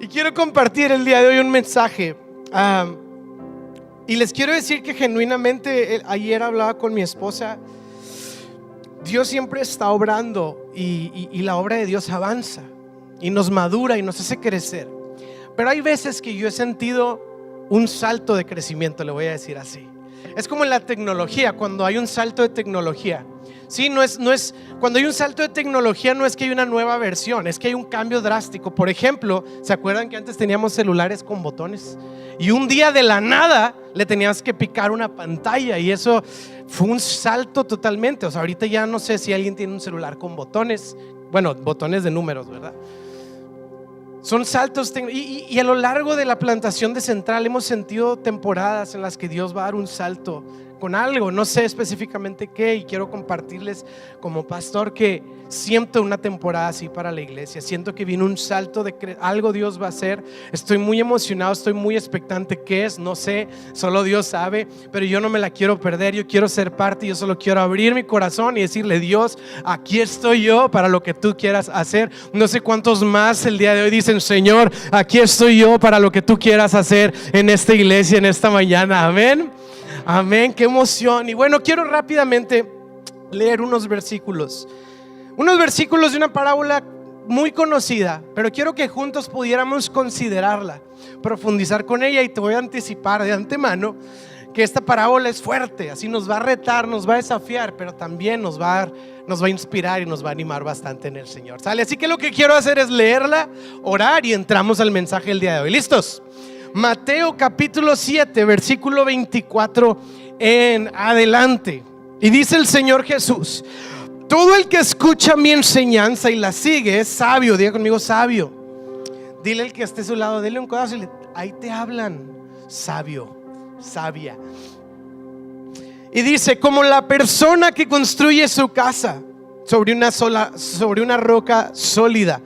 Y quiero compartir el día de hoy un mensaje. Y les quiero decir que genuinamente ayer hablaba con mi esposa. Dios siempre está obrando y la obra de Dios avanza y nos madura y nos hace crecer. Pero hay veces que yo he sentido un salto de crecimiento, le voy a decir así. Es como en la tecnología, cuando hay un salto de tecnología. Sí, no es cuando hay un salto de tecnología no es que hay una nueva versión, es que hay un cambio drástico. Por ejemplo, ¿se acuerdan que antes teníamos celulares con botones? Y un día de la nada le tenías que picar una pantalla y eso fue un salto totalmente. O sea, ahorita ya no sé si alguien tiene un celular con botones. Bueno, botones de números, ¿verdad? Son saltos y a lo largo de la plantación de Central hemos sentido temporadas en las que Dios va a dar un salto con algo, no sé específicamente qué, y quiero compartirles como pastor que siento una temporada así para la iglesia. Siento que viene un salto de algo Dios va a hacer. Estoy muy emocionado, estoy muy expectante. ¿Qué es? No sé, solo Dios sabe, pero yo no me la quiero perder. Yo quiero ser parte, yo solo quiero abrir mi corazón y decirle: Dios, aquí estoy yo para lo que tú quieras hacer. No sé cuántos más el día de hoy dicen: Señor, aquí estoy yo para lo que tú quieras hacer en esta iglesia, en esta mañana. Amén. Amén, qué emoción. Y bueno, quiero rápidamente leer unos versículos de una parábola muy conocida, pero quiero que juntos pudiéramos considerarla, profundizar con ella. Y te voy a anticipar de antemano que esta parábola es fuerte, así nos va a retar, nos va a desafiar, pero también nos va a inspirar y nos va a animar bastante en el Señor. ¿Sale? Así que lo que quiero hacer es leerla, orar y entramos al mensaje del día de hoy. ¿Listos? Mateo capítulo 7 versículo 24 en adelante. Y dice el Señor Jesús: todo el que escucha mi enseñanza y la sigue es sabio. Diga conmigo: sabio. Dile al que esté a su lado, dile un codazo y dile: ahí te hablan, sabio, sabia. Y dice: como la persona que construye su casa sobre una roca sólida.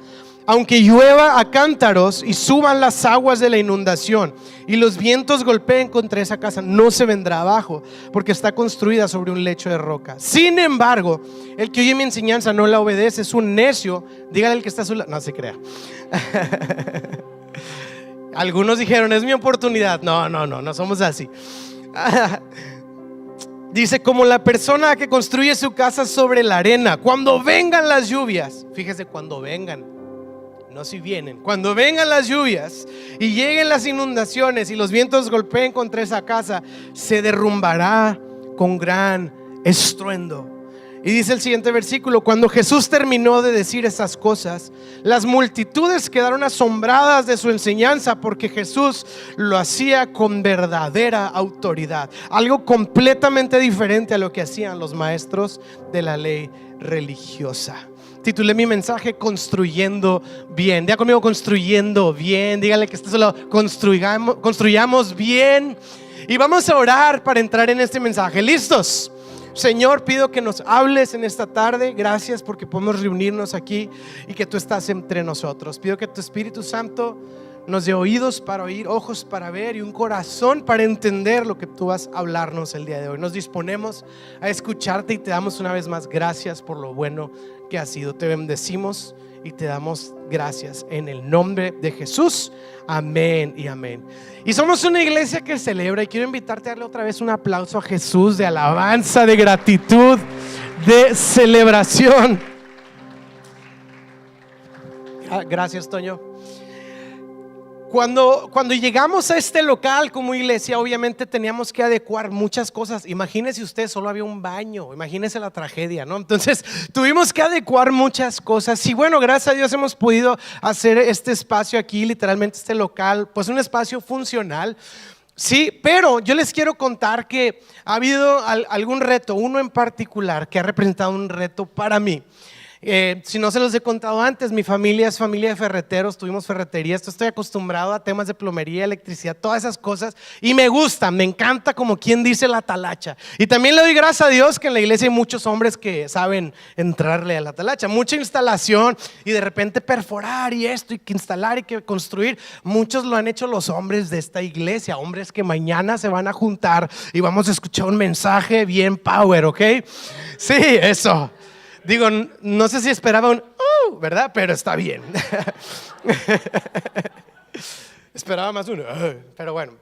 Aunque llueva a cántaros y suban las aguas de la inundación y los vientos golpeen contra esa casa, no se vendrá abajo, porque está construida sobre un lecho de roca. Sin embargo, el que oye mi enseñanza no la obedece es un necio. Dígale al que está a su lado. No se crea. Algunos dijeron: es mi oportunidad. No somos así. Dice: como la persona que construye su casa sobre la arena, cuando vengan las lluvias. Fíjese, cuando vengan, no si vienen. Cuando vengan las lluvias y lleguen las inundaciones y los vientos golpeen contra esa casa, se derrumbará con gran estruendo. Y dice el siguiente versículo: cuando Jesús terminó de decir esas cosas, las multitudes quedaron asombradas de su enseñanza, porque Jesús lo hacía con verdadera autoridad, algo completamente diferente a lo que hacían los maestros de la ley religiosa. Titulé mi mensaje: construyendo bien. Diga conmigo: construyendo bien. Dígale que está solo: construyamos bien. Y vamos a orar para entrar en este mensaje. ¿Listos? Señor, pido que nos hables en esta tarde. Gracias porque podemos reunirnos aquí y que tú estás entre nosotros. Pido que tu Espíritu Santo nos dé oídos para oír, ojos para ver y un corazón para entender lo que tú vas a hablarnos el día de hoy. Nos disponemos a escucharte y te damos una vez más gracias por lo bueno que has sido. Te bendecimos y te damos gracias en el nombre de Jesús. Amén y amén. Y somos una iglesia que celebra, y quiero invitarte a darle otra vez un aplauso a Jesús de alabanza, de gratitud, de celebración. Gracias, Toño. Cuando llegamos a este local como iglesia, obviamente teníamos que adecuar muchas cosas. Imagínese usted, solo había un baño. Imagínese la tragedia, ¿no? Entonces tuvimos que adecuar muchas cosas. Y bueno, gracias a Dios hemos podido hacer este espacio aquí, literalmente este local, pues un espacio funcional. Sí, pero yo les quiero contar que ha habido algún reto, uno en particular que ha representado un reto para mí. Si no se los he contado antes, mi familia es familia de ferreteros, tuvimos ferretería. Estoy acostumbrado a temas de plomería, electricidad, todas esas cosas, y me gusta, me encanta, como quien dice, la talacha. Y también le doy gracias a Dios que en la iglesia hay muchos hombres que saben entrarle a la talacha. Mucha instalación y de repente perforar y esto y que instalar y que construir. Muchos lo han hecho los hombres de esta iglesia, hombres que mañana se van a juntar y vamos a escuchar un mensaje bien power, ¿ok? Sí, eso. Digo, no sé si esperaba un ¿verdad? Pero está bien. esperaba más uno, pero bueno.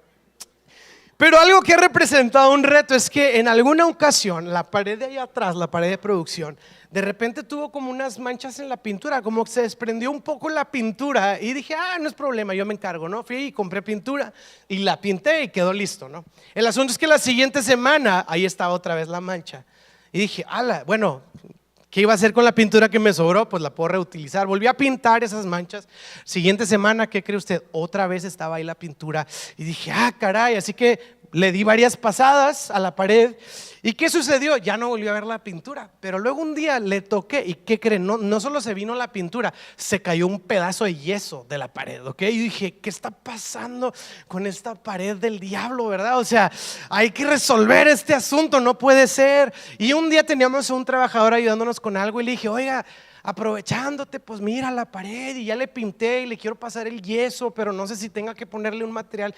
Pero algo que ha representado un reto es que en alguna ocasión la pared de allá atrás, la pared de producción, de repente tuvo como unas manchas en la pintura, como que se desprendió un poco la pintura y dije, no es problema, yo me encargo, ¿no? Fui y compré pintura y la pinté y quedó listo, ¿no? El asunto es que la siguiente semana ahí estaba otra vez la mancha y dije, bueno, ¿qué iba a hacer con la pintura que me sobró? Pues la puedo reutilizar. Volví a pintar esas manchas. Siguiente semana, ¿qué cree usted? Otra vez estaba ahí la pintura y dije, caray, así que le di varias pasadas a la pared. ¿Y qué sucedió? Ya no volvió a ver la pintura, pero luego un día le toqué y ¿qué creen? No solo se vino la pintura, se cayó un pedazo de yeso de la pared, ¿ok? Y dije, ¿qué está pasando con esta pared del diablo, verdad? O sea, hay que resolver este asunto, no puede ser. Y un día teníamos un trabajador ayudándonos con algo y le dije, oiga, aprovechándote, pues mira la pared y ya le pinté y le quiero pasar el yeso, pero no sé si tenga que ponerle un material.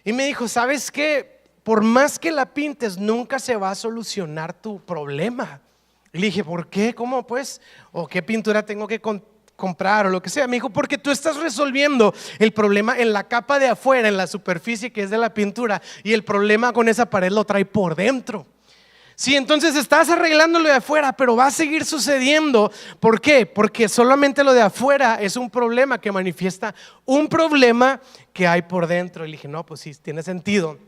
Y me dijo, ¿sabes qué? Por más que la pintes, nunca se va a solucionar tu problema. Y le dije, ¿por qué? ¿Cómo pues? ¿O qué pintura tengo que comprar o lo que sea? Me dijo, porque tú estás resolviendo el problema en la capa de afuera, en la superficie que es de la pintura, y el problema con esa pared lo trae por dentro. Sí, entonces estás arreglando lo de afuera, pero va a seguir sucediendo. ¿Por qué? Porque solamente lo de afuera es un problema que manifiesta un problema que hay por dentro. Y le dije, no, pues sí, tiene sentido.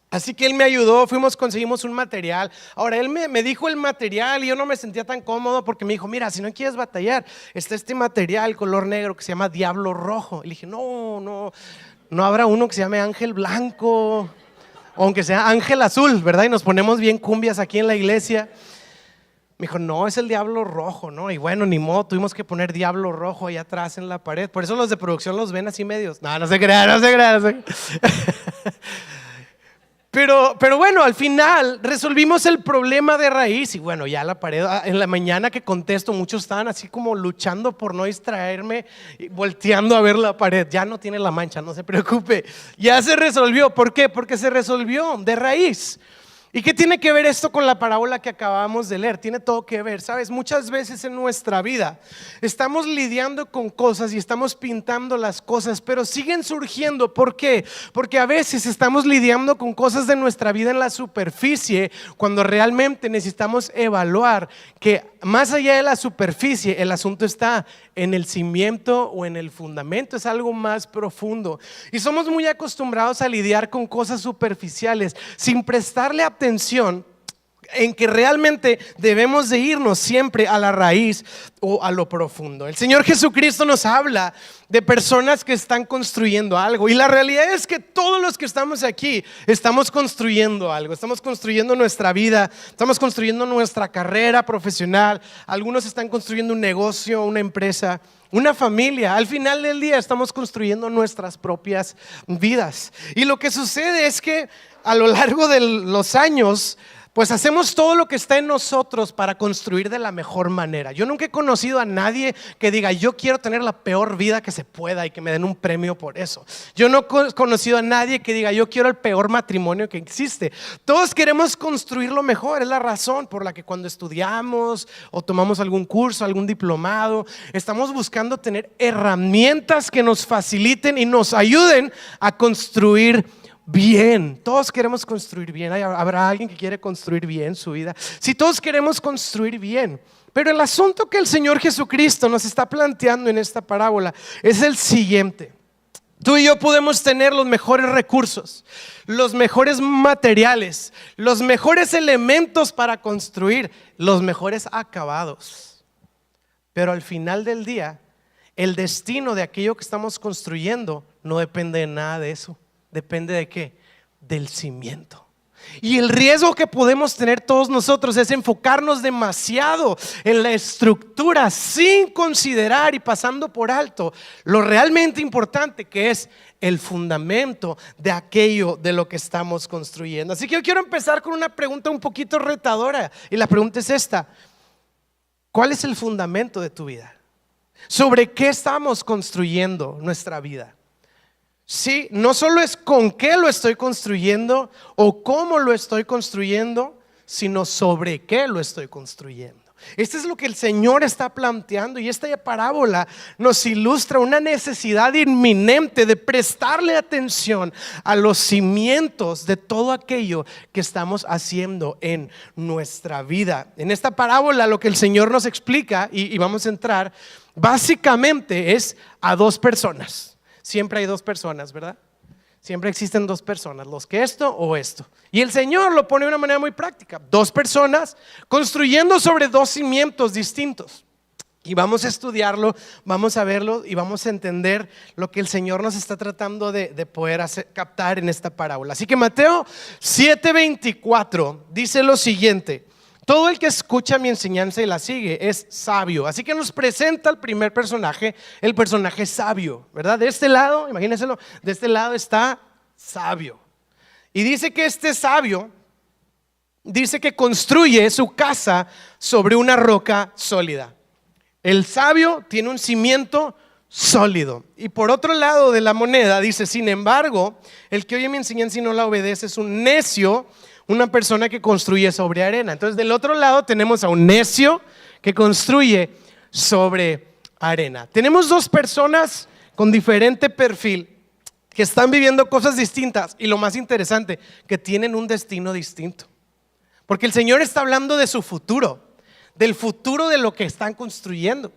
Así que él me ayudó, conseguimos un material. Ahora él me dijo el material y yo no me sentía tan cómodo porque me dijo, mira, si no quieres batallar, está este material color negro que se llama Diablo Rojo. Y le dije, no habrá uno que se llame Ángel Blanco, aunque sea Ángel Azul, ¿verdad? Y nos ponemos bien cumbias aquí en la iglesia. Me dijo, no, es el Diablo Rojo, ¿no? Y bueno, ni modo, tuvimos que poner Diablo Rojo ahí atrás en la pared. Por eso los de producción los ven así medios. No se crean. Pero bueno, al final resolvimos el problema de raíz y bueno, ya la pared, en la mañana que contesto, muchos estaban así como luchando por no distraerme, volteando a ver la pared. Ya no tiene la mancha, no se preocupe, ya se resolvió. ¿Por qué? Porque se resolvió de raíz. ¿Y qué tiene que ver esto con la parábola que acabamos de leer? Tiene todo que ver, ¿sabes? Muchas veces en nuestra vida estamos lidiando con cosas y estamos pintando las cosas, pero siguen surgiendo. ¿Por qué? Porque a veces estamos lidiando con cosas de nuestra vida en la superficie, cuando realmente necesitamos evaluar que más allá de la superficie, el asunto está en el cimiento o en el fundamento, es algo más profundo. Y somos muy acostumbrados a lidiar con cosas superficiales sin prestarle atención en que realmente debemos de irnos siempre a la raíz o a lo profundo. El Señor Jesucristo nos habla de personas que están construyendo algo y la realidad es que todos los que estamos aquí estamos construyendo algo, estamos construyendo nuestra vida, estamos construyendo nuestra carrera profesional, algunos están construyendo un negocio, una empresa, una familia. Al final del día estamos construyendo nuestras propias vidas y lo que sucede es que a lo largo de los años pues hacemos todo lo que está en nosotros para construir de la mejor manera. Yo nunca he conocido a nadie que diga, yo quiero tener la peor vida que se pueda y que me den un premio por eso. Yo no he conocido a nadie que diga, yo quiero el peor matrimonio que existe. Todos queremos construir lo mejor. Es la razón por la que cuando estudiamos o tomamos algún curso, algún diplomado, estamos buscando tener herramientas que nos faciliten y nos ayuden a construir bien. Todos queremos construir bien. ¿Habrá alguien que quiere construir bien su vida? Sí, todos queremos construir bien. Pero el asunto que el Señor Jesucristo nos está planteando en esta parábola es el siguiente. Tú y yo podemos tener los mejores recursos, los mejores materiales, los mejores elementos para construir, los mejores acabados. Pero al final del día, el destino de aquello que estamos construyendo no depende de nada de eso. ¿Depende de qué? Del cimiento. Y el riesgo que podemos tener todos nosotros es enfocarnos demasiado en la estructura sin considerar y pasando por alto lo realmente importante que es el fundamento de aquello de lo que estamos construyendo. Así que yo quiero empezar con una pregunta un poquito retadora y la pregunta es esta: ¿cuál es el fundamento de tu vida? ¿Sobre qué estamos construyendo nuestra vida? Sí, no solo es con qué lo estoy construyendo o cómo lo estoy construyendo, sino sobre qué lo estoy construyendo. Esto es lo que el Señor está planteando, y esta parábola nos ilustra una necesidad inminente de prestarle atención a los cimientos de todo aquello que estamos haciendo en nuestra vida. En esta parábola lo que el Señor nos explica, y vamos a entrar, básicamente es a dos personas. Siempre hay dos personas, ¿verdad? Siempre existen dos personas, los que esto o esto. Y el Señor lo pone de una manera muy práctica. Dos personas construyendo sobre dos cimientos distintos. Y vamos a estudiarlo, vamos a verlo y vamos a entender lo que el Señor nos está tratando de poder captar en esta parábola. Así que Mateo 7:24 dice lo siguiente: todo el que escucha mi enseñanza y la sigue es sabio. Así que nos presenta el primer personaje, el personaje sabio, ¿verdad? De este lado, imagínenselo, de este lado está sabio. Y dice que este sabio, dice que construye su casa sobre una roca sólida. El sabio tiene un cimiento sólido. Y por otro lado de la moneda dice: sin embargo, el que oye mi enseñanza y no la obedece es un necio, una persona que construye sobre arena. Entonces del otro lado tenemos a un necio que construye sobre arena. Tenemos dos personas con diferente perfil que están viviendo cosas distintas, y lo más interesante, que tienen un destino distinto. Porque el Señor está hablando de su futuro, del futuro de lo que están construyendo.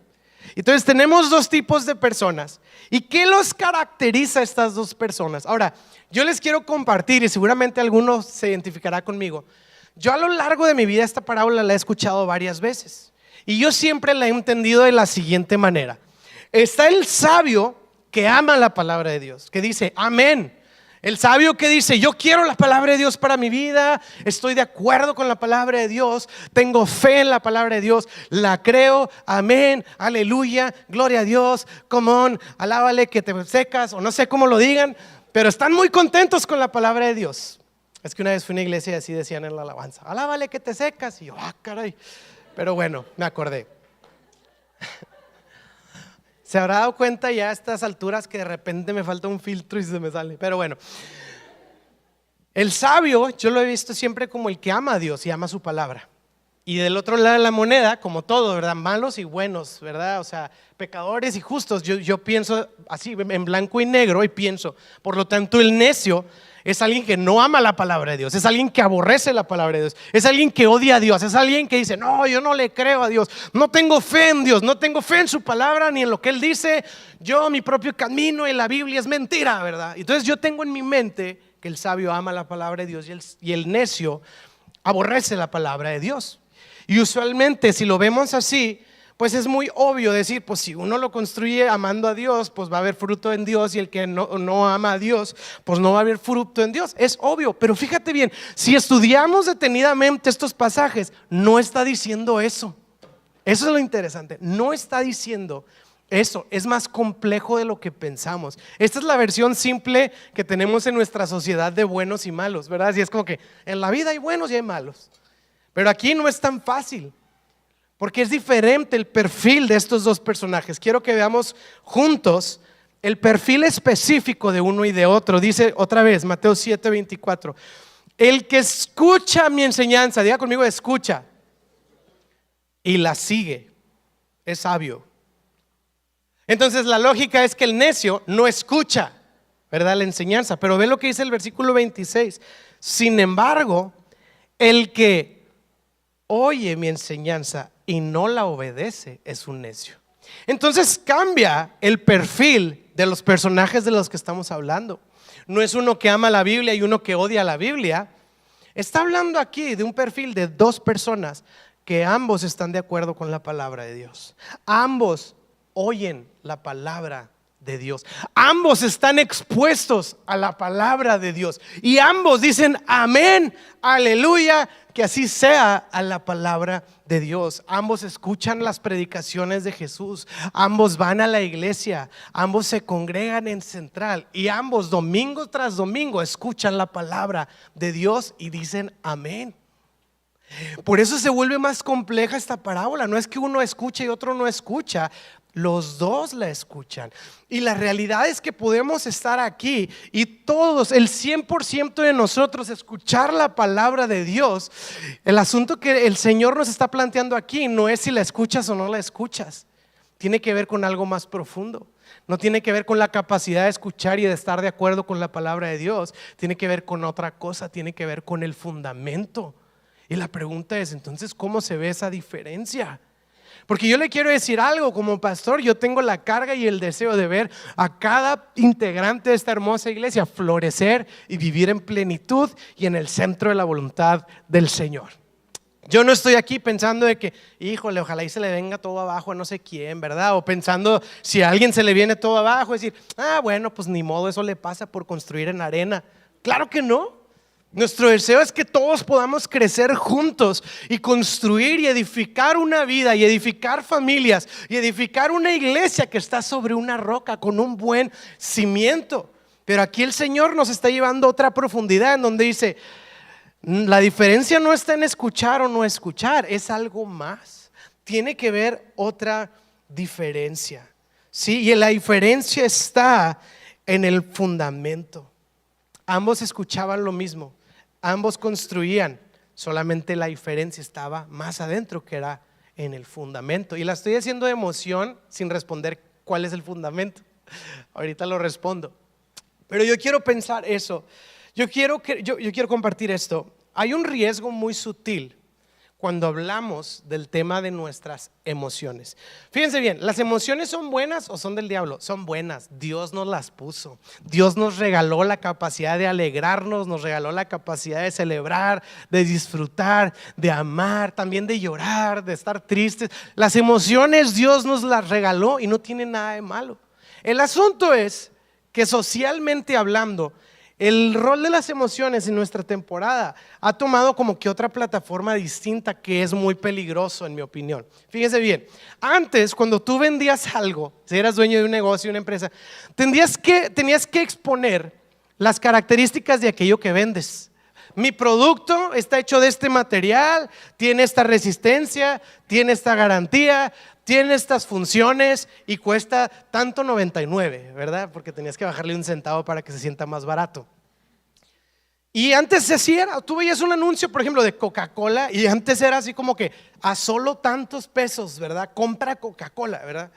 Entonces tenemos dos tipos de personas. ¿Y qué los caracteriza a estas dos personas? Ahora, yo les quiero compartir, y seguramente alguno se identificará conmigo. Yo a lo largo de mi vida esta parábola la he escuchado varias veces, y yo siempre la he entendido de la siguiente manera. Está el sabio que ama la palabra de Dios, que dice amén. El sabio que dice: yo quiero la palabra de Dios para mi vida, estoy de acuerdo con la palabra de Dios, tengo fe en la palabra de Dios, la creo, amén, aleluya, gloria a Dios, come on, alábale que te secas, o no sé cómo lo digan, pero están muy contentos con la palabra de Dios. Es que una vez fui a una iglesia y así decían en la alabanza: alábale que te secas, y yo, caray, pero bueno, me acordé. Se habrá dado cuenta ya a estas alturas que de repente me falta un filtro y se me sale. Pero bueno, el sabio yo lo he visto siempre como el que ama a Dios y ama su palabra. Y del otro lado de la moneda, como todo, ¿verdad? Malos y buenos, ¿verdad? O sea, pecadores y justos. Yo pienso así en blanco y negro, y pienso, por lo tanto el necio es alguien que no ama la palabra de Dios, es alguien que aborrece la palabra de Dios, es alguien que odia a Dios, es alguien que dice: no, yo no le creo a Dios, no tengo fe en Dios, no tengo fe en su palabra ni en lo que Él dice, yo mi propio camino en la Biblia es mentira, ¿verdad? Entonces yo tengo en mi mente que el sabio ama la palabra de Dios y el necio aborrece la palabra de Dios. Y usualmente si lo vemos así, pues es muy obvio decir: pues si uno lo construye amando a Dios, pues va a haber fruto en Dios, y el que no ama a Dios, pues no va a haber fruto en Dios. Es obvio, pero fíjate bien, si estudiamos detenidamente estos pasajes, no está diciendo eso. Eso es lo interesante, no está diciendo eso, es más complejo de lo que pensamos. Esta es la versión simple que tenemos en nuestra sociedad de buenos y malos, ¿verdad? Así es como que en la vida hay buenos y hay malos, pero aquí no es tan fácil, porque es diferente el perfil de estos dos personajes. Quiero que veamos juntos el perfil específico de uno y de otro. Dice otra vez Mateo 7:24: el que escucha mi enseñanza, diga conmigo, escucha, y la sigue, es sabio. Entonces la lógica es que el necio no escucha, ¿verdad?, la enseñanza. Pero ve lo que dice el versículo 26: sin embargo, el que oye mi enseñanza y no la obedece es un necio. Entonces cambia el perfil de los personajes de los que estamos hablando. No es uno que ama la Biblia y uno que odia la Biblia. Está hablando aquí de un perfil de dos personas que ambos están de acuerdo con la palabra de Dios. Ambos oyen la palabra de Dios, ambos están expuestos a la palabra de Dios, y ambos dicen amén, aleluya, que así sea a la palabra de Dios. Ambos escuchan las predicaciones de Jesús, ambos van a la iglesia, ambos se congregan en Central, y ambos domingo tras domingo escuchan la palabra de Dios y dicen amén. Por eso se vuelve más compleja esta parábola. No es que uno escuche y otro no escucha, Los dos la escuchan. Y la realidad es que podemos estar aquí y todos, el 100% de nosotros, escuchar la palabra de Dios. El asunto que el Señor nos está planteando aquí no es si la escuchas o no la escuchas. Tiene que ver con algo más profundo. No tiene que ver con la capacidad de escuchar y de estar de acuerdo con la palabra de Dios. Tiene que ver con otra cosa, tiene que ver con el fundamento. Y la pregunta es, entonces, ¿cómo se ve esa diferencia? Porque yo le quiero decir algo, como pastor, yo tengo la carga y el deseo de ver a cada integrante de esta hermosa iglesia florecer y vivir en plenitud y en el centro de la voluntad del Señor. Yo no estoy aquí pensando de que, híjole, ojalá y se le venga todo abajo a no sé quién, ¿verdad? O pensando si a alguien se le viene todo abajo, decir, bueno, pues ni modo, eso le pasa por construir en arena. Claro que no. Nuestro deseo es que todos podamos crecer juntos y construir y edificar una vida y edificar familias y edificar una iglesia que está sobre una roca con un buen cimiento. Pero aquí el Señor nos está llevando a otra profundidad en donde dice, la diferencia no está en escuchar o no escuchar, es algo más. Tiene que ver otra diferencia, ¿sí? Y la diferencia está en el fundamento. Ambos escuchaban lo mismo, ambos construían, solamente la diferencia estaba más adentro, que era en el fundamento. Y la estoy haciendo de emoción sin responder cuál es el fundamento. Ahorita lo respondo. Pero yo quiero pensar eso. Yo quiero compartir esto. Hay un riesgo muy sutil cuando hablamos del tema de nuestras emociones. Fíjense bien, ¿las emociones son buenas o son del diablo? Son buenas, Dios nos las puso. Dios nos regaló la capacidad de alegrarnos, nos regaló la capacidad de celebrar, de disfrutar, de amar, también de llorar, de estar tristes. Las emociones Dios nos las regaló y no tiene nada de malo. El asunto es que socialmente hablando, el rol de las emociones en nuestra temporada ha tomado como que otra plataforma distinta que es muy peligroso en mi opinión. Fíjense bien, antes cuando tú vendías algo, si eras dueño de un negocio, una empresa, tenías que exponer las características de aquello que vendes. Mi producto está hecho de este material, tiene esta resistencia, tiene esta garantía, tiene estas funciones y cuesta tanto 99, ¿verdad? Porque tenías que bajarle un centavo para que se sienta más barato. Y antes se hacía, tú veías un anuncio, por ejemplo, de Coca-Cola, y antes era así como que a solo tantos pesos, ¿verdad? Compra Coca-Cola, ¿verdad?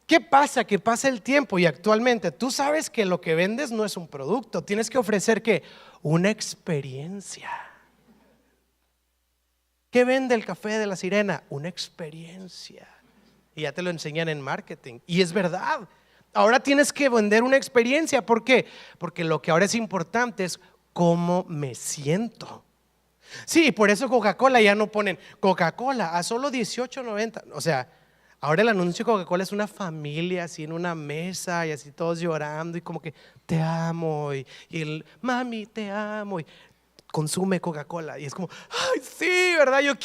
¿Qué pasa? Que pasa el tiempo y actualmente tú sabes que lo que vendes no es un producto, tienes que ofrecer ¿qué? Una experiencia. ¿Qué vende el café de la Sirena? Una experiencia. Y ya te lo enseñan en marketing. Y es verdad. Ahora tienes que vender una experiencia. ¿Por qué? Porque lo que ahora es importante es cómo me siento. Sí, por eso Coca-Cola ya no ponen Coca-Cola a solo $18.90. O sea, ahora el anuncio de Coca-Cola es una familia así en una mesa y así todos llorando y como que te amo y el mami te amo y consume Coca-Cola y es como, ay sí, ¿verdad? Yo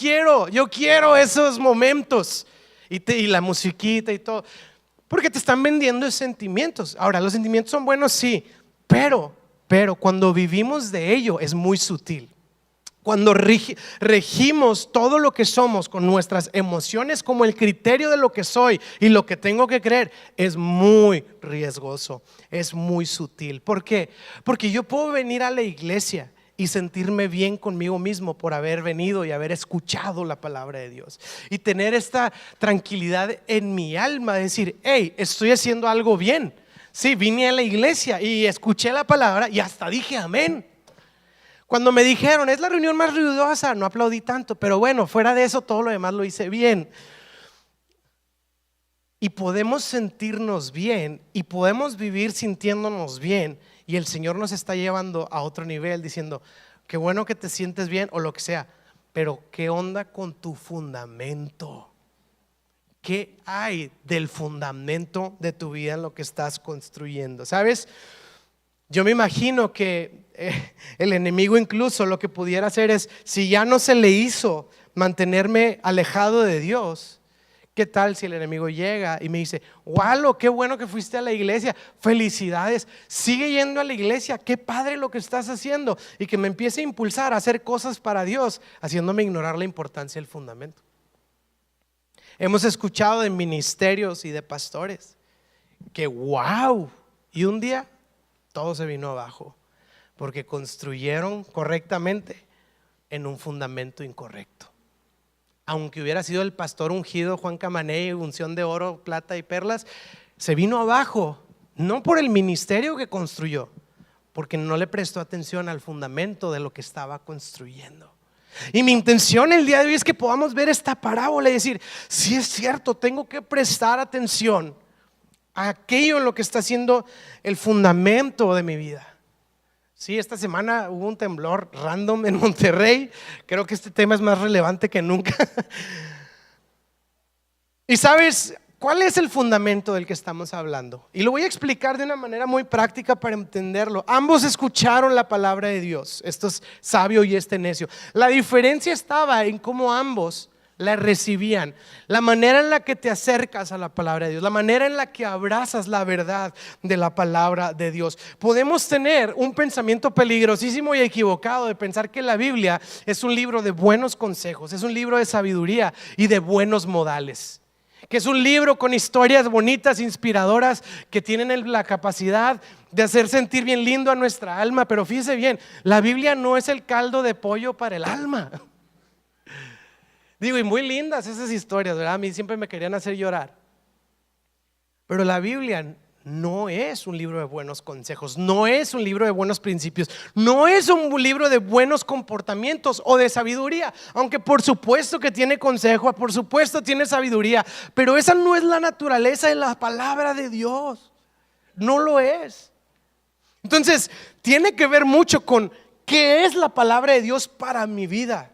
quiero esos momentos y la musiquita y todo, porque te están vendiendo sentimientos. Ahora, los sentimientos son buenos, sí, pero cuando vivimos de ello es muy sutil. Cuando regimos todo lo que somos con nuestras emociones como el criterio de lo que soy y lo que tengo que creer, es muy riesgoso, es muy sutil. ¿Por qué? Porque yo puedo venir a la iglesia y sentirme bien conmigo mismo por haber venido y haber escuchado la palabra de Dios y tener esta tranquilidad en mi alma de decir, hey, estoy haciendo algo bien. Sí, vine a la iglesia y escuché la palabra y hasta dije amén. Cuando me dijeron, es la reunión más ruidosa, no aplaudí tanto, pero bueno, fuera de eso todo lo demás lo hice bien. Y podemos sentirnos bien y podemos vivir sintiéndonos bien. Y el Señor nos está llevando a otro nivel diciendo, qué bueno que te sientes bien o lo que sea, pero ¿qué onda con tu fundamento? ¿Qué hay del fundamento de tu vida en lo que estás construyendo? ¿Sabes? Yo me imagino que el enemigo incluso lo que pudiera hacer es, si ya no se le hizo mantenerme alejado de Dios, ¿qué tal si el enemigo llega y me dice, Walo, qué bueno que fuiste a la iglesia, felicidades, sigue yendo a la iglesia, qué padre lo que estás haciendo, y que me empiece a impulsar a hacer cosas para Dios, haciéndome ignorar la importancia del fundamento? Hemos escuchado de ministerios y de pastores que wow, y un día todo se vino abajo porque construyeron correctamente en un fundamento incorrecto. Aunque hubiera sido el pastor ungido Juan Camané, unción de oro, plata y perlas, se vino abajo, no por el ministerio que construyó, porque no le prestó atención al fundamento de lo que estaba construyendo. Y mi intención el día de hoy es que podamos ver esta parábola y decir, si es cierto, tengo que prestar atención a aquello en lo que está siendo el fundamento de mi vida. Sí, esta semana hubo un temblor random en Monterrey. Creo que este tema es más relevante que nunca. Y sabes, ¿cuál es el fundamento del que estamos hablando? Y lo voy a explicar de una manera muy práctica para entenderlo. Ambos escucharon la palabra de Dios, esto es sabio y este necio. La diferencia estaba en cómo ambos la recibían, la manera en la que te acercas a la palabra de Dios, la manera en la que abrazas la verdad de la palabra de Dios. Podemos tener un pensamiento peligrosísimo y equivocado de pensar que la Biblia es un libro de buenos consejos, es un libro de sabiduría y de buenos modales, que es un libro con historias bonitas, inspiradoras, que tienen la capacidad de hacer sentir bien lindo a nuestra alma. Pero fíjese bien, la Biblia no es el caldo de pollo para el alma. Digo, y muy lindas esas historias, ¿verdad? A mí siempre me querían hacer llorar. Pero la Biblia no es un libro de buenos consejos, no es un libro de buenos principios, no es un libro de buenos comportamientos o de sabiduría. Aunque por supuesto que tiene consejo, por supuesto tiene sabiduría, pero esa no es la naturaleza de la palabra de Dios. No lo es. Entonces, tiene que ver mucho con qué es la palabra de Dios para mi vida.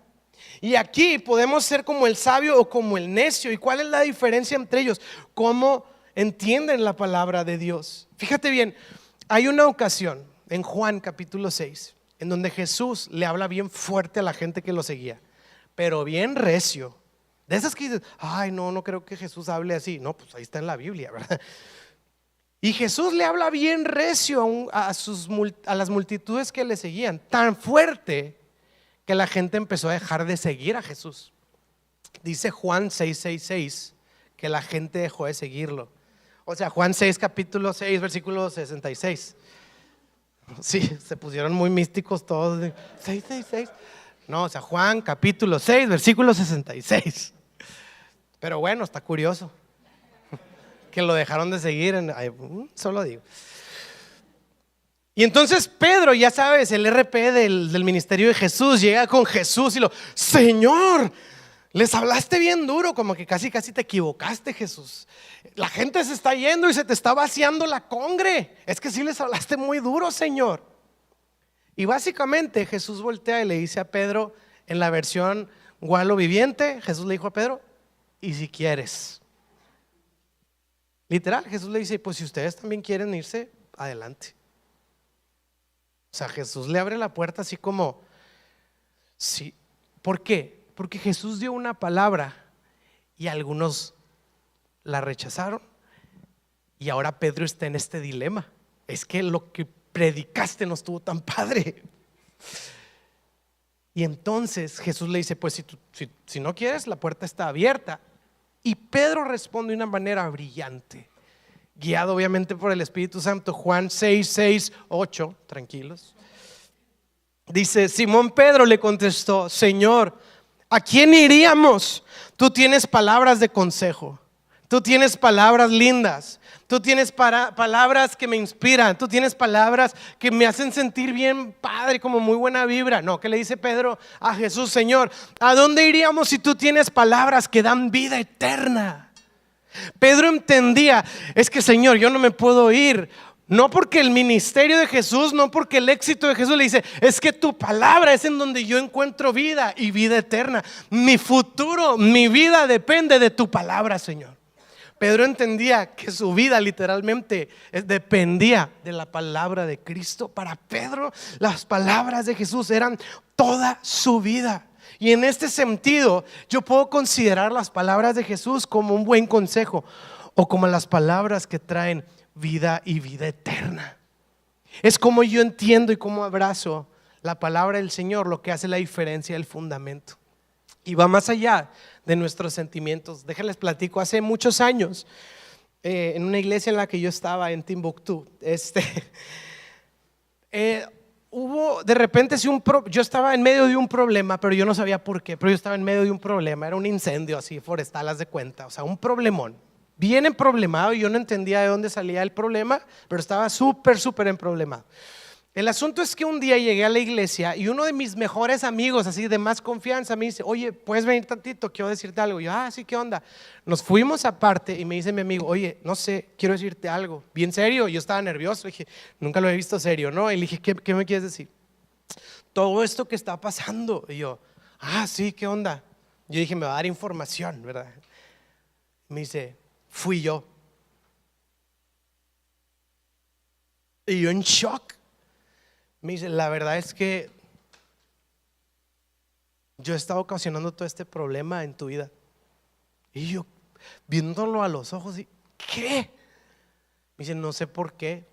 Y aquí podemos ser como el sabio o como el necio. ¿Y cuál es la diferencia entre ellos? ¿Cómo entienden la palabra de Dios? Fíjate bien, hay una ocasión en Juan capítulo 6 en donde Jesús le habla bien fuerte a la gente que lo seguía, pero bien recio. De esas que dices, ay, no creo que Jesús hable así. No, pues ahí está en la Biblia, ¿verdad? Y Jesús le habla bien recio a las multitudes que le seguían, tan fuerte que la gente empezó a dejar de seguir a Jesús. Dice Juan 6:66 que la gente dejó de seguirlo. O sea, Juan 6 capítulo 6 versículo 66. Sí, se pusieron muy místicos todos. 666. No, o sea, Juan capítulo 6 versículo 66. Pero bueno, está curioso que lo dejaron de seguir solo digo. Y entonces Pedro, ya sabes, el RP del ministerio de Jesús, llega con Jesús y Señor, les hablaste bien duro, como que casi te equivocaste, Jesús. La gente se está yendo y se te está vaciando la congre. Es que sí les hablaste muy duro, Señor. Y básicamente Jesús voltea y le dice a Pedro, en la versión Gualo Viviente, Jesús le dijo a Pedro, y si quieres. Literal, Jesús le dice, pues si ustedes también quieren irse, adelante. O sea, Jesús le abre la puerta así como, sí. ¿Por qué? Porque Jesús dio una palabra y algunos la rechazaron. Y ahora Pedro está en este dilema. Es que lo que predicaste no estuvo tan padre. Y entonces Jesús le dice, pues si no quieres, la puerta está abierta. Y Pedro responde de una manera brillante, guiado obviamente por el Espíritu Santo. Juan 6:8, tranquilos. Dice, Simón Pedro le contestó, Señor, ¿a quién iríamos? Tú tienes palabras de consejo, tú tienes palabras lindas, tú tienes palabras que me inspiran, tú tienes palabras que me hacen sentir bien padre, como muy buena vibra. No, ¿qué le dice Pedro a Jesús? Señor, ¿a dónde iríamos si tú tienes palabras que dan vida eterna? Pedro entendía, es que Señor, yo no me puedo ir, no porque el ministerio de Jesús, no porque el éxito de Jesús. Le dice, es que tu palabra es en donde yo encuentro vida y vida eterna. Mi futuro, mi vida depende de tu palabra, Señor. Pedro entendía que su vida literalmente dependía de la palabra de Cristo. Para Pedro, las palabras de Jesús eran toda su vida. Y en este sentido, yo puedo considerar las palabras de Jesús como un buen consejo o como las palabras que traen vida y vida eterna. Es como yo entiendo y como abrazo la palabra del Señor, lo que hace la diferencia del fundamento. y va más allá de nuestros sentimientos. Déjenles platico, hace muchos años, en una iglesia en la que yo estaba en Timbuktu, hubo de repente yo estaba en medio de un problema, pero yo no sabía por qué, pero yo estaba en medio de un problema, era un incendio así forestal, haz de cuenta, o sea, un problemón, bien emproblemado, y yo no entendía de dónde salía el problema, pero estaba súper emproblemado. El asunto es que un día llegué a la iglesia y uno de mis mejores amigos, así de más confianza, me dice: oye, ¿puedes venir tantito? Quiero decirte algo. Y yo, sí, ¿qué onda? Nos fuimos aparte y me dice mi amigo: oye, no sé, quiero decirte algo. Bien serio, yo estaba nervioso, dije, nunca lo he visto serio, ¿no? Y le dije, ¿qué me quieres decir? Todo esto que está pasando. Y yo, sí, ¿qué onda? Yo dije, me va a dar información, ¿verdad? Me dice, fui yo. Y yo en shock. Me dice, la verdad es que yo he estado ocasionando todo este problema en tu vida. Y yo, viéndolo a los ojos, ¿qué? Me dice, no sé por qué.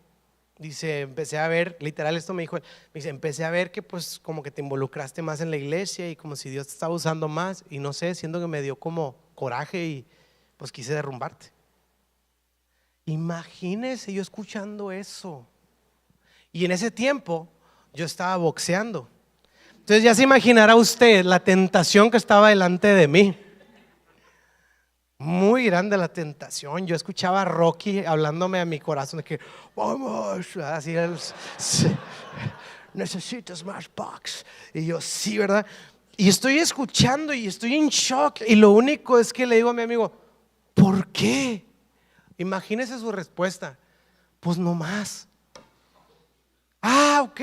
Dice, empecé a ver, literal esto me dijo él, me dice, empecé a ver que pues como que te involucraste más en la iglesia y como si Dios te estaba usando más, y no sé, siento que me dio como coraje y pues quise derrumbarte. Imagínese yo escuchando eso. Y en ese tiempo yo estaba boxeando. Entonces ya se imaginará usted la tentación que estaba delante de mí. Muy grande la tentación. Yo escuchaba a Rocky hablándome a mi corazón de que vamos, así necesitas más box. Y yo, sí, ¿verdad? Y estoy escuchando y estoy en shock. Y lo único es que le digo a mi amigo, ¿por qué? Imagínese su respuesta. Pues no más. Ok,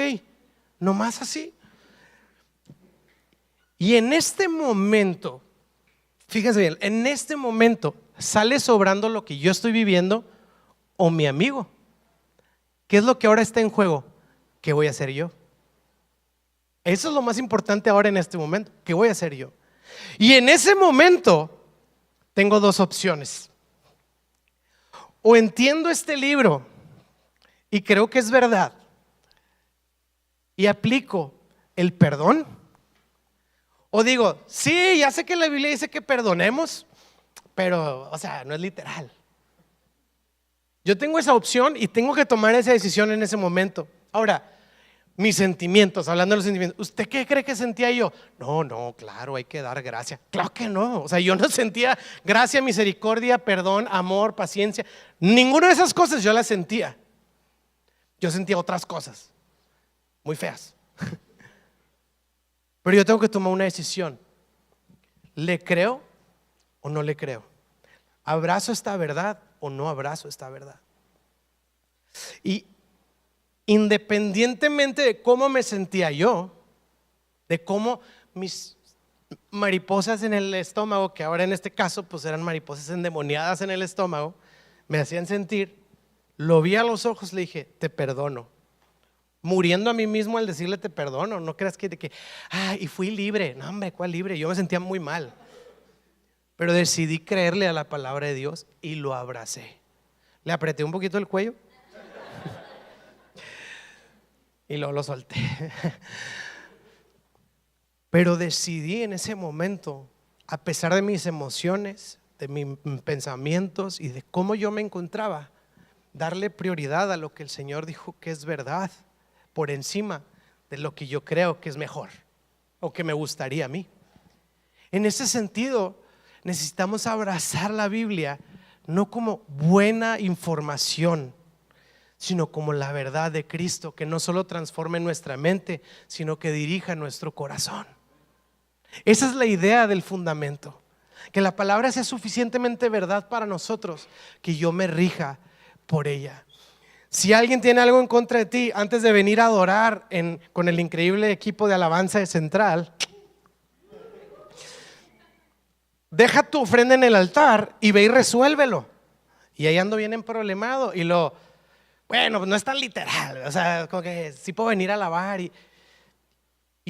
nomás así. Y en este momento, fíjense bien, en este momento sale sobrando lo que yo estoy viviendo o mi amigo. ¿Qué es lo que ahora está en juego? ¿Qué voy a hacer yo? Eso es lo más importante ahora en este momento. ¿Qué voy a hacer yo? Y en ese momento tengo dos opciones. O entiendo este libro y creo que es verdad y aplico el perdón, o digo, sí, ya sé que la Biblia dice que perdonemos, pero, o sea, no es literal. Yo tengo esa opción y tengo que tomar esa decisión en ese momento. Ahora, mis sentimientos, hablando de los sentimientos, ¿usted qué cree que sentía yo? No, claro, hay que dar gracia. Claro que no, o sea, yo no sentía gracia, misericordia, perdón, amor, paciencia. Ninguna de esas cosas yo las sentía. Yo sentía otras cosas muy feas. Pero yo tengo que tomar una decisión. ¿Le creo o no le creo? ¿Abrazo esta verdad o no abrazo esta verdad? Y independientemente de cómo me sentía yo, de cómo mis mariposas en el estómago, que ahora en este caso pues eran mariposas endemoniadas en el estómago, me hacían sentir, lo vi a los ojos, le dije, te perdono. Muriendo a mí mismo al decirle te perdono. No creas que y fui libre. No, hombre, ¿cuál libre? Yo me sentía muy mal. Pero decidí creerle a la palabra de Dios y lo abracé. Le apreté un poquito el cuello y luego lo solté. Pero decidí en ese momento, a pesar de mis emociones, de mis pensamientos y de cómo yo me encontraba, darle prioridad a lo que el Señor dijo que es verdad, por encima de lo que yo creo que es mejor o que me gustaría a mí. En ese sentido, necesitamos abrazar la Biblia no como buena información, sino como la verdad de Cristo, que no solo transforme nuestra mente, sino que dirija nuestro corazón. Esa es la idea del fundamento, que la palabra sea suficientemente verdad para nosotros, que yo me rija por ella. Si alguien tiene algo en contra de ti, antes de venir a adorar con el increíble equipo de alabanza de Central, deja tu ofrenda en el altar y ve y resuélvelo. Y ahí ando bien emproblemado y bueno, no es tan literal, o sea, como que sí puedo venir a alabar y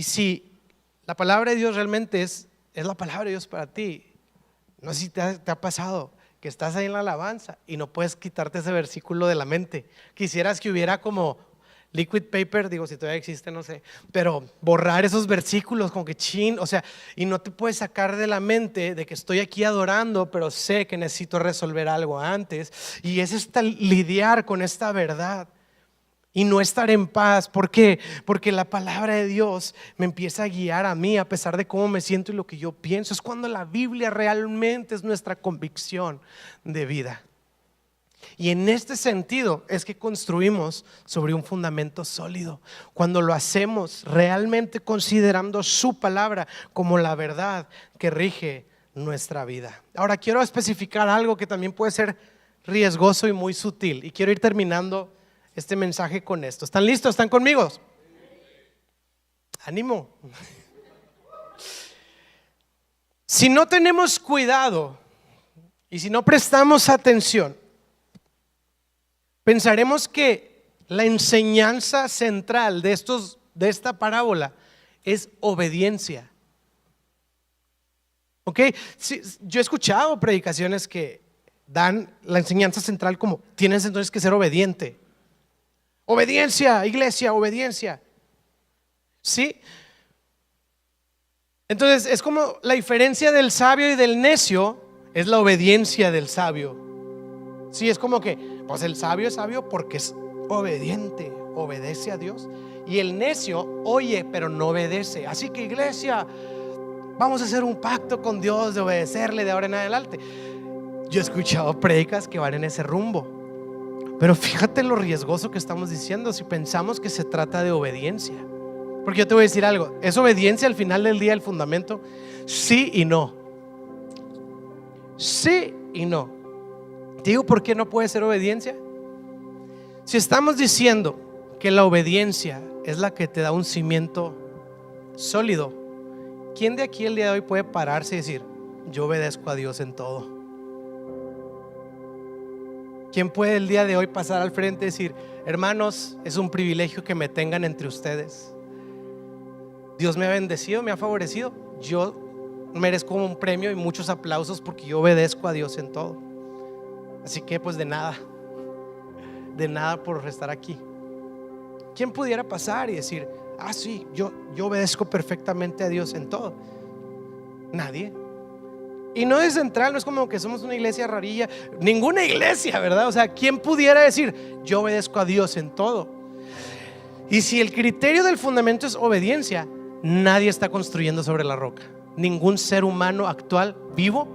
si la palabra de Dios realmente es la palabra de Dios para ti. No sé si te ha pasado que estás ahí en la alabanza y no puedes quitarte ese versículo de la mente. Quisieras que hubiera como liquid paper, digo, si todavía existe, no sé, pero borrar esos versículos como que chin, o sea, y no te puedes sacar de la mente de que estoy aquí adorando, pero sé que necesito resolver algo antes, y es lidiar con esta verdad y no estar en paz. ¿Por qué? Porque la palabra de Dios me empieza a guiar a mí a pesar de cómo me siento y lo que yo pienso. Es cuando la Biblia realmente es nuestra convicción de vida. Y en este sentido es que construimos sobre un fundamento sólido, cuando lo hacemos realmente considerando su palabra como la verdad que rige nuestra vida. Ahora quiero especificar algo que también puede ser riesgoso y muy sutil, y quiero ir terminando este mensaje con esto. ¿Están listos? ¿Están conmigo? Ánimo. Si no tenemos cuidado y si no prestamos atención, pensaremos que la enseñanza central de esta parábola es obediencia. ¿Ok? Sí, yo he escuchado predicaciones que dan la enseñanza central como tienes entonces que ser obediente. Obediencia, iglesia, obediencia. ¿Sí? Entonces es como la diferencia del sabio y del necio es la obediencia del sabio. Sí, es como que pues el sabio es sabio porque es obediente, obedece a Dios. Y el necio oye pero no obedece. Así que iglesia, vamos a hacer un pacto con Dios de obedecerle de ahora en adelante. Yo he escuchado predicas que van en ese rumbo. Pero fíjate lo riesgoso que estamos diciendo si pensamos que se trata de obediencia. Porque yo te voy a decir algo, ¿es obediencia al final del día el fundamento? Sí y no. Sí y no. Te digo por qué no puede ser obediencia. Si estamos diciendo que la obediencia es la que te da un cimiento sólido, ¿quién de aquí el día de hoy puede pararse y decir yo obedezco a Dios en todo? ¿Quién puede el día de hoy pasar al frente y decir hermanos, es un privilegio que me tengan entre ustedes? Dios me ha bendecido, me ha favorecido. Yo merezco un premio y muchos aplausos porque yo obedezco a Dios en todo. Así que pues de nada por estar aquí. ¿Quién pudiera pasar y decir sí, yo obedezco perfectamente a Dios en todo? Nadie. Y no es central, no es como que somos una iglesia rarilla. Ninguna iglesia, ¿verdad? O sea, ¿quién pudiera decir yo obedezco a Dios en todo? Y si el criterio del fundamento es obediencia, nadie está construyendo sobre la roca. Ningún ser humano actual vivo,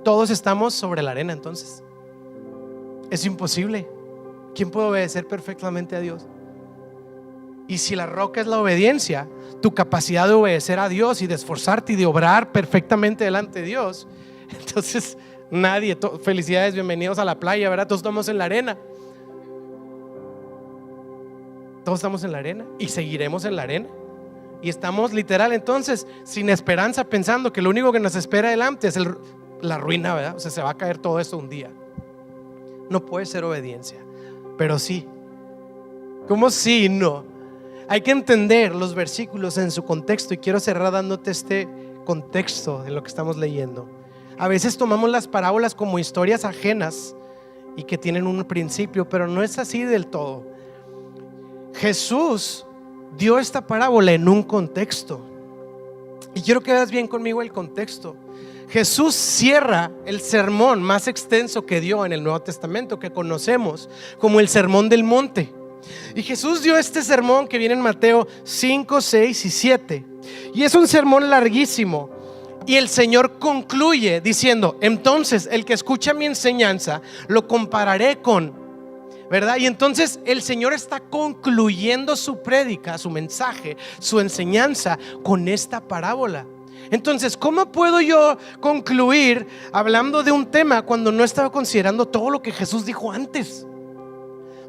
todos estamos sobre la arena. Entonces es imposible. ¿Quién puede obedecer perfectamente a Dios? Y si la roca es la obediencia, tu capacidad de obedecer a Dios y de esforzarte y de obrar perfectamente delante de Dios, entonces nadie, felicidades, bienvenidos a la playa, ¿verdad? Todos estamos en la arena. Todos estamos en la arena y seguiremos en la arena. Y estamos literal entonces sin esperanza, pensando que lo único que nos espera adelante es la ruina, ¿verdad? O sea, se va a caer todo esto un día. No puede ser obediencia, pero sí. ¿Cómo sí y no? Hay que entender los versículos en su contexto, y quiero cerrar dándote este contexto de lo que estamos leyendo. A veces tomamos las parábolas como historias ajenas y que tienen un principio, pero no es así del todo. Jesús dio esta parábola en un contexto, y quiero que veas bien conmigo el contexto. Jesús cierra el sermón más extenso que dio en el Nuevo Testamento, que conocemos como el Sermón del Monte. Y Jesús dio este sermón que viene en Mateo 5, 6 y 7. Y es un sermón larguísimo. Y el Señor concluye diciendo: entonces el que escucha mi enseñanza lo compararé con, ¿verdad? Y entonces el Señor está concluyendo su prédica, su mensaje, su enseñanza con esta parábola. Entonces, ¿cómo puedo yo concluir hablando de un tema cuando no estaba considerando todo lo que Jesús dijo antes?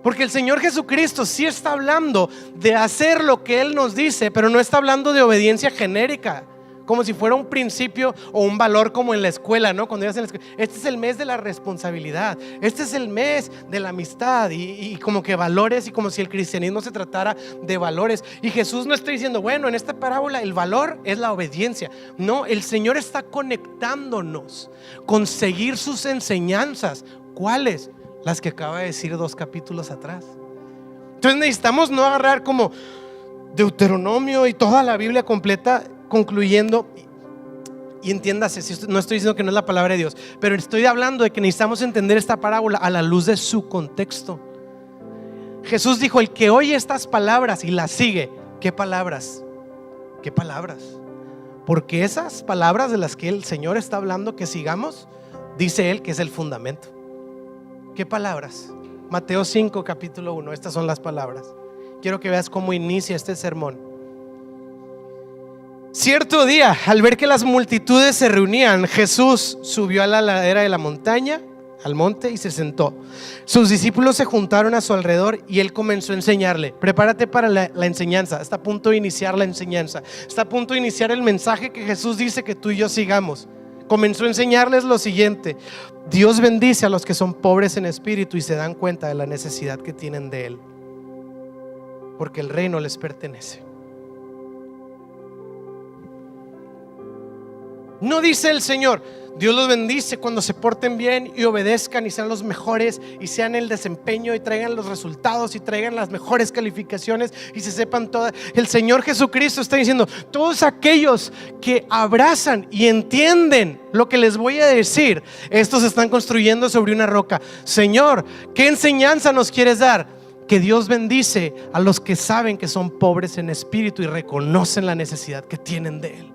Porque el Señor Jesucristo sí está hablando de hacer lo que Él nos dice, pero no está hablando de obediencia genérica, como si fuera un principio o un valor como en la escuela, ¿no? Cuando ibas en la escuela, este es el mes de la responsabilidad, este es el mes de la amistad, y como que valores, y como si el cristianismo se tratara de valores. Y Jesús no está diciendo, bueno, en esta parábola el valor es la obediencia. No, el Señor está conectándonos con seguir sus enseñanzas. ¿Cuáles? Las que acaba de decir 2 capítulos atrás. Entonces necesitamos no agarrar como Deuteronomio y toda la Biblia completa concluyendo. Y entiéndase, si no estoy diciendo que no es la palabra de Dios, pero estoy hablando de que necesitamos entender esta parábola a la luz de su contexto. Jesús dijo: el que oye estas palabras y las sigue. ¿Qué palabras? ¿Qué palabras? Porque esas palabras de las que el Señor está hablando que sigamos, dice Él que es el fundamento. ¿Qué palabras? Mateo 5, capítulo 1. Estas son las palabras. Quiero que veas cómo inicia este sermón. Cierto día, al ver que las multitudes se reunían, Jesús subió a la ladera de la montaña, al monte, y se sentó. Sus discípulos se juntaron a su alrededor y Él comenzó a enseñarle. Prepárate para la enseñanza. Está a punto de iniciar la enseñanza. Está a punto de iniciar el mensaje que Jesús dice que tú y yo sigamos. Comenzó a enseñarles lo siguiente: Dios bendice a los que son pobres en espíritu y se dan cuenta de la necesidad que tienen de Él, porque el reino les pertenece. No dice el Señor: Dios los bendice cuando se porten bien y obedezcan y sean los mejores y sean el desempeño y traigan los resultados y traigan las mejores calificaciones y se sepan todas. El Señor Jesucristo está diciendo: todos aquellos que abrazan y entienden lo que les voy a decir, estos están construyendo sobre una roca. Señor, ¿qué enseñanza nos quieres dar? Que Dios bendice a los que saben que son pobres en espíritu y reconocen la necesidad que tienen de Él.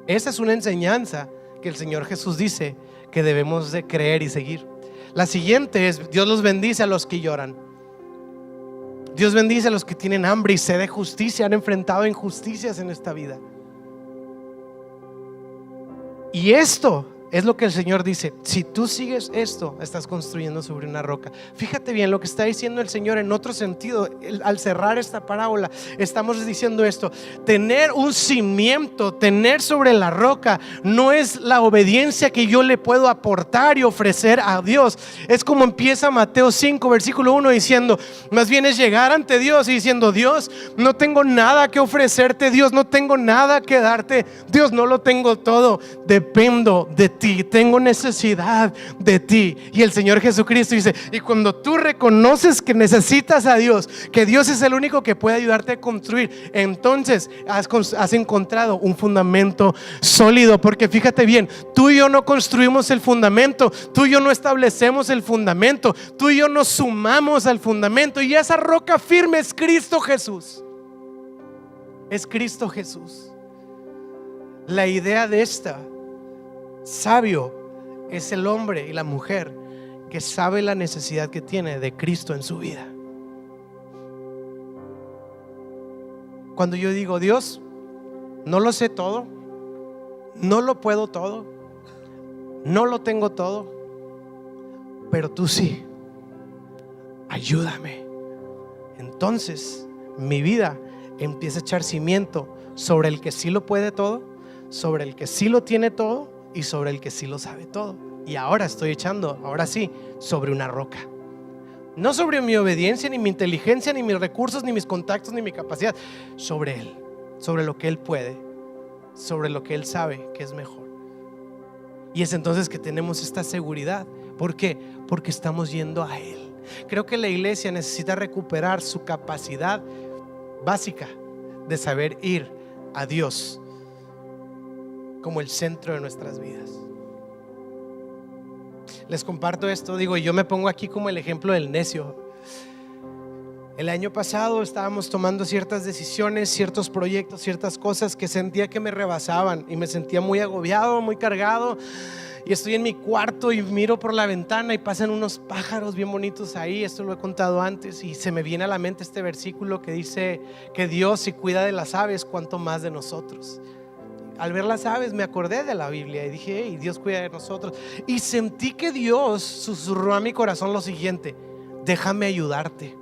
Esa es una enseñanza que el Señor Jesús dice que debemos de creer y seguir. La siguiente es: Dios los bendice a los que lloran. Dios bendice a los que tienen hambre y sed de justicia, han enfrentado injusticias en esta vida. Y esto es lo que el Señor dice: si tú sigues esto, estás construyendo sobre una roca. Fíjate bien lo que está diciendo el Señor en otro sentido. Al cerrar esta parábola, estamos diciendo esto: tener un cimiento, tener sobre la roca, no es la obediencia que yo le puedo aportar y ofrecer a Dios. Es como empieza Mateo 5, versículo 1 diciendo: más bien es llegar ante Dios y diciendo: Dios, no tengo nada que ofrecerte. Dios, no tengo nada que darte. Dios, no lo tengo todo, dependo de ti. Tengo necesidad de ti. Y el Señor Jesucristo dice: y cuando tú reconoces que necesitas a Dios, que Dios es el único que puede ayudarte a construir, entonces has encontrado un fundamento sólido. Porque fíjate bien, tú y yo no construimos el fundamento, tú y yo no establecemos el fundamento, tú y yo nos sumamos al fundamento, y esa roca firme es Cristo Jesús. Es Cristo Jesús. La idea de esta: sabio es el hombre y la mujer que sabe la necesidad que tiene de Cristo en su vida. Cuando yo digo: Dios, no lo sé todo, no lo puedo todo, no lo tengo todo, pero tú sí, ayúdame. Entonces mi vida empieza a echar cimiento sobre el que sí lo puede todo, sobre el que sí lo tiene todo y sobre el que sí lo sabe todo. Y ahora estoy echando, ahora sí, sobre una roca. No sobre mi obediencia, ni mi inteligencia, ni mis recursos, ni mis contactos, ni mi capacidad. Sobre Él, sobre lo que Él puede, sobre lo que Él sabe que es mejor. Y es entonces que tenemos esta seguridad. ¿Por qué? Porque estamos yendo a Él. Creo que la iglesia necesita recuperar su capacidad básica de saber ir a Dios como el centro de nuestras vidas. Les comparto esto, digo, yo me pongo aquí como el ejemplo del necio. El año pasado estábamos tomando ciertas decisiones, ciertos proyectos, ciertas cosas que sentía que me rebasaban y me sentía muy agobiado, muy cargado. Y estoy en mi cuarto y miro por la ventana y pasan unos pájaros bien bonitos ahí. Esto lo he contado antes y se me viene a la mente este versículo que dice que Dios, si cuida de las aves, cuánto más de nosotros. Al ver las aves me acordé de la Biblia y dije: hey, Dios cuida de nosotros. Y sentí que Dios susurró a mi corazón lo siguiente: déjame ayudarte.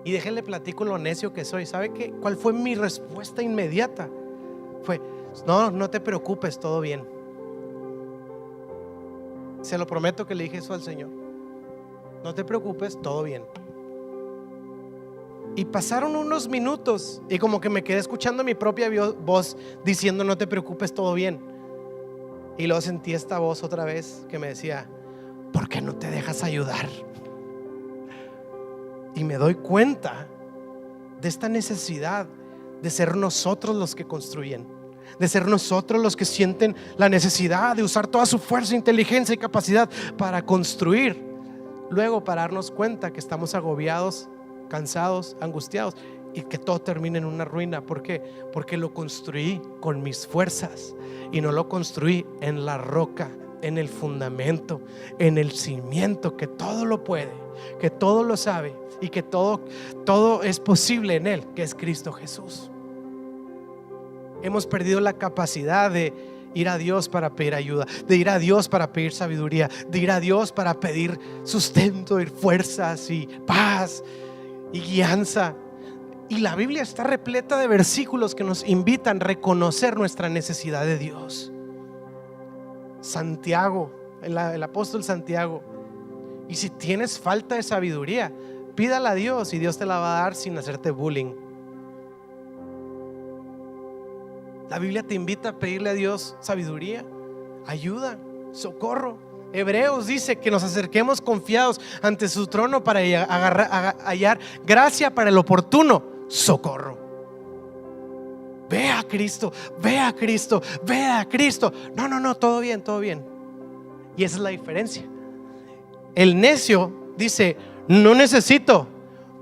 Y déjenle platico lo necio que soy. ¿Sabe qué? ¿Cuál fue mi respuesta inmediata? Fue: no te preocupes, todo bien. Se lo prometo que le dije eso al Señor: no te preocupes, todo bien. Y pasaron unos minutos y como que me quedé escuchando mi propia voz diciendo: no te preocupes, todo bien. Y luego sentí esta voz otra vez que me decía: ¿por qué no te dejas ayudar? y me doy cuenta de esta necesidad de ser nosotros los que construyen, de ser nosotros los que sienten la necesidad de usar toda su fuerza, inteligencia y capacidad para construir, luego para darnos cuenta que estamos agobiados, cansados, angustiados y que todo termina en una ruina. ¿Por qué? Porque lo construí con mis fuerzas y no lo construí en la roca, en el fundamento, en el cimiento que todo lo puede, que todo lo sabe y que todo es posible en Él, que es Cristo Jesús. Hemos perdido la capacidad de ir a Dios para pedir ayuda, de ir a Dios para pedir sabiduría, de ir a Dios para pedir sustento y fuerzas y paz y guianza. Y la Biblia está repleta de versículos que nos invitan a reconocer nuestra necesidad de Dios. Santiago, el apóstol Santiago: y si tienes falta de sabiduría, pídala a Dios y Dios te la va a dar sin hacerte bullying. La Biblia te invita a pedirle a Dios sabiduría, ayuda, socorro. Hebreos dice que nos acerquemos confiados ante su trono para hallar gracia para el oportuno socorro. Ve a Cristo, ve a Cristo, ve a Cristo. No, todo bien, todo bien. Y esa es la diferencia. El necio dice: no necesito,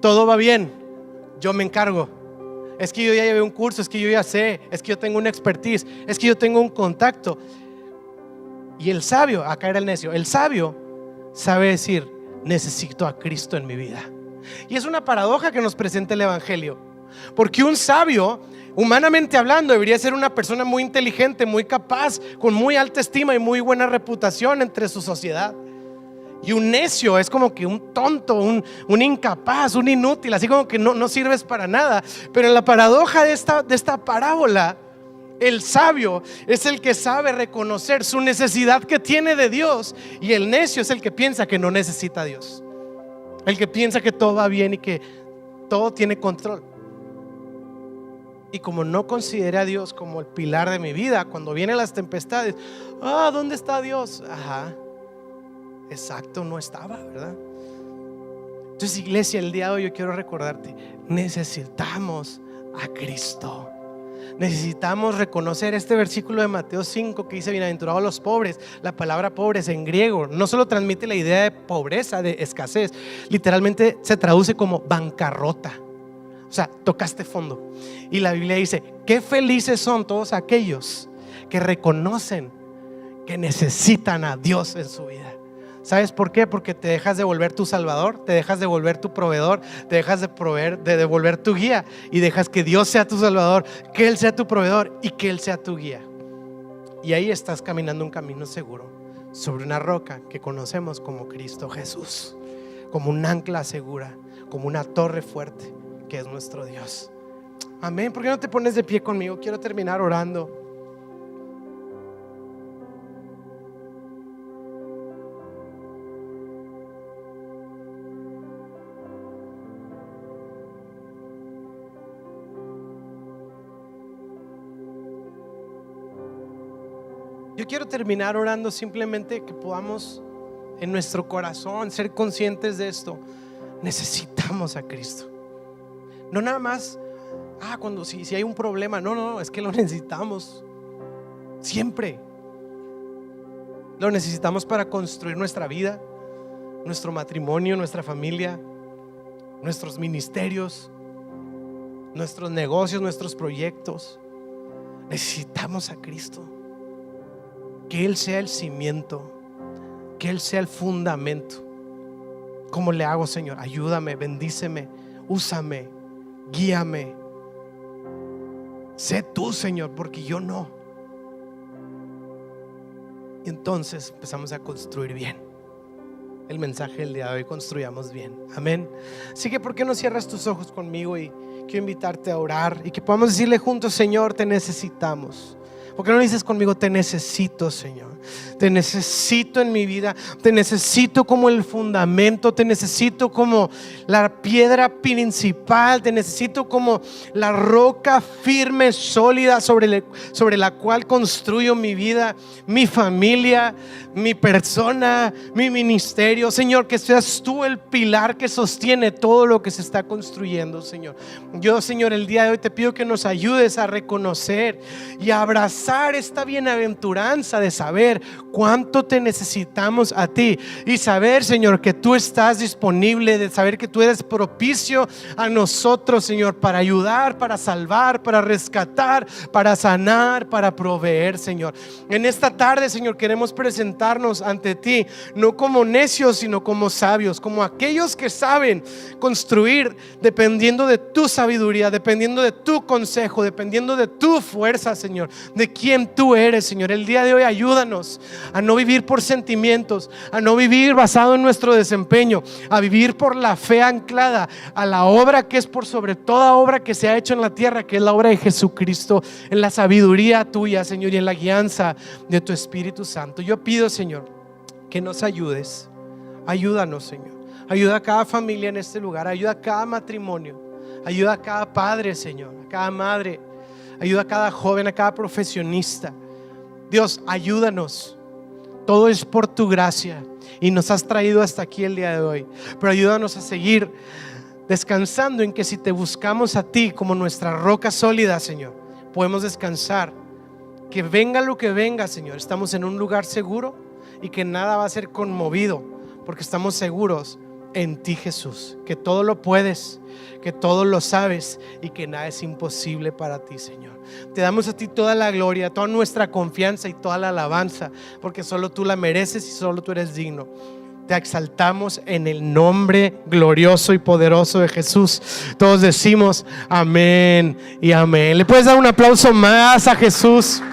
todo va bien, yo me encargo. Es que yo ya llevé un curso, es que yo ya sé, es que yo tengo una expertise, es que yo tengo un contacto. Y el sabio, acá era el necio, el sabio sabe decir: necesito a Cristo en mi vida. Y es una paradoja que nos presenta el Evangelio, porque un sabio, humanamente hablando, debería ser una persona muy inteligente, muy capaz, con muy alta estima y muy buena reputación entre su sociedad. Y un necio es como que un tonto, un incapaz, un inútil, así como que no sirves para nada. Pero en la paradoja de esta parábola, el sabio es el que sabe reconocer su necesidad que tiene de Dios, y el necio es el que piensa que no necesita a Dios, el que piensa que todo va bien y que todo tiene control. Y como no considere a Dios como el pilar de mi vida, cuando vienen las tempestades, ¿dónde está Dios? Ajá, exacto, no estaba, ¿verdad? Entonces, iglesia, el día de hoy yo quiero recordarte: necesitamos a Cristo. Necesitamos reconocer este versículo de Mateo 5 que dice: bienaventurados los pobres. La palabra pobres en griego no solo transmite la idea de pobreza, de escasez, literalmente se traduce como bancarrota. O sea, tocaste fondo. Y la Biblia dice: qué felices son todos aquellos que reconocen que necesitan a Dios en su vida. ¿Sabes por qué? Porque te dejas de volver tu salvador, te dejas de volver tu proveedor, te dejas de devolver tu guía, y dejas que Dios sea tu salvador, que Él sea tu proveedor y que Él sea tu guía. Y ahí estás caminando un camino seguro sobre una roca que conocemos como Cristo Jesús, como un ancla segura, como una torre fuerte que es nuestro Dios. Amén. ¿Por qué no te pones de pie conmigo? Quiero terminar orando. Yo quiero terminar orando, simplemente que podamos en nuestro corazón ser conscientes de esto. Necesitamos a Cristo. No nada más cuando si hay un problema. No, es que lo necesitamos siempre. Lo necesitamos para construir nuestra vida, nuestro matrimonio, nuestra familia, nuestros ministerios, nuestros negocios, nuestros proyectos. Necesitamos a Cristo. Que Él sea el cimiento, que Él sea el fundamento. ¿Cómo le hago, Señor? Ayúdame, bendíceme, úsame, guíame. Sé tú, Señor, porque yo no. Y entonces empezamos a construir bien. El mensaje del día de hoy: construyamos bien. Amén. Así que, ¿por qué no cierras tus ojos conmigo? Y quiero invitarte a orar y que podamos decirle juntos: Señor, te necesitamos. ¿Por qué no dices conmigo: te necesito, Señor? Te necesito en mi vida, te necesito como el fundamento, te necesito como la piedra principal, te necesito como la roca firme, sólida sobre la cual construyo mi vida, mi familia, mi persona, mi ministerio. Señor, que seas tú el pilar que sostiene todo lo que se está construyendo, Señor. Yo, Señor, el día de hoy te pido que nos ayudes a reconocer y a abrazar esta bienaventuranza de saber cuánto te necesitamos a ti, y saber, Señor, que tú estás disponible, de saber que tú eres propicio a nosotros, Señor, para ayudar, para salvar, para rescatar, para sanar, para proveer, Señor. En esta tarde, Señor, queremos presentarnos ante ti, no como necios, sino como sabios, como aquellos que saben construir dependiendo de tu sabiduría, dependiendo de tu consejo, dependiendo de tu fuerza, Señor, de quién tú eres, Señor. El día de hoy ayúdanos a no vivir por sentimientos, a no vivir basado en nuestro desempeño, a vivir por la fe anclada a la obra que es por sobre toda obra que se ha hecho en la tierra, que es la obra de Jesucristo, en la sabiduría tuya, Señor, y en la guianza de tu Espíritu Santo. Yo pido, Señor, que nos ayudes. Ayúdanos, Señor. Ayuda a cada familia en este lugar, ayuda a cada matrimonio, ayuda a cada padre, Señor, a cada madre, ayuda a cada joven, a cada profesionista. Dios, ayúdanos. Todo es por tu gracia y nos has traído hasta aquí el día de hoy, pero ayúdanos a seguir descansando en que si te buscamos a ti como nuestra roca sólida, Señor, podemos descansar. Que venga lo que venga, Señor, estamos en un lugar seguro y que nada va a ser conmovido, porque estamos seguros en ti, Jesús, que todo lo puedes, que todo lo sabes y que nada es imposible para ti, Señor. Te damos a ti toda la gloria, toda nuestra confianza y toda la alabanza, porque solo tú la mereces y solo tú eres digno. Te exaltamos en el nombre glorioso y poderoso de Jesús. Todos decimos amén y amén. ¿Le puedes dar un aplauso más a Jesús?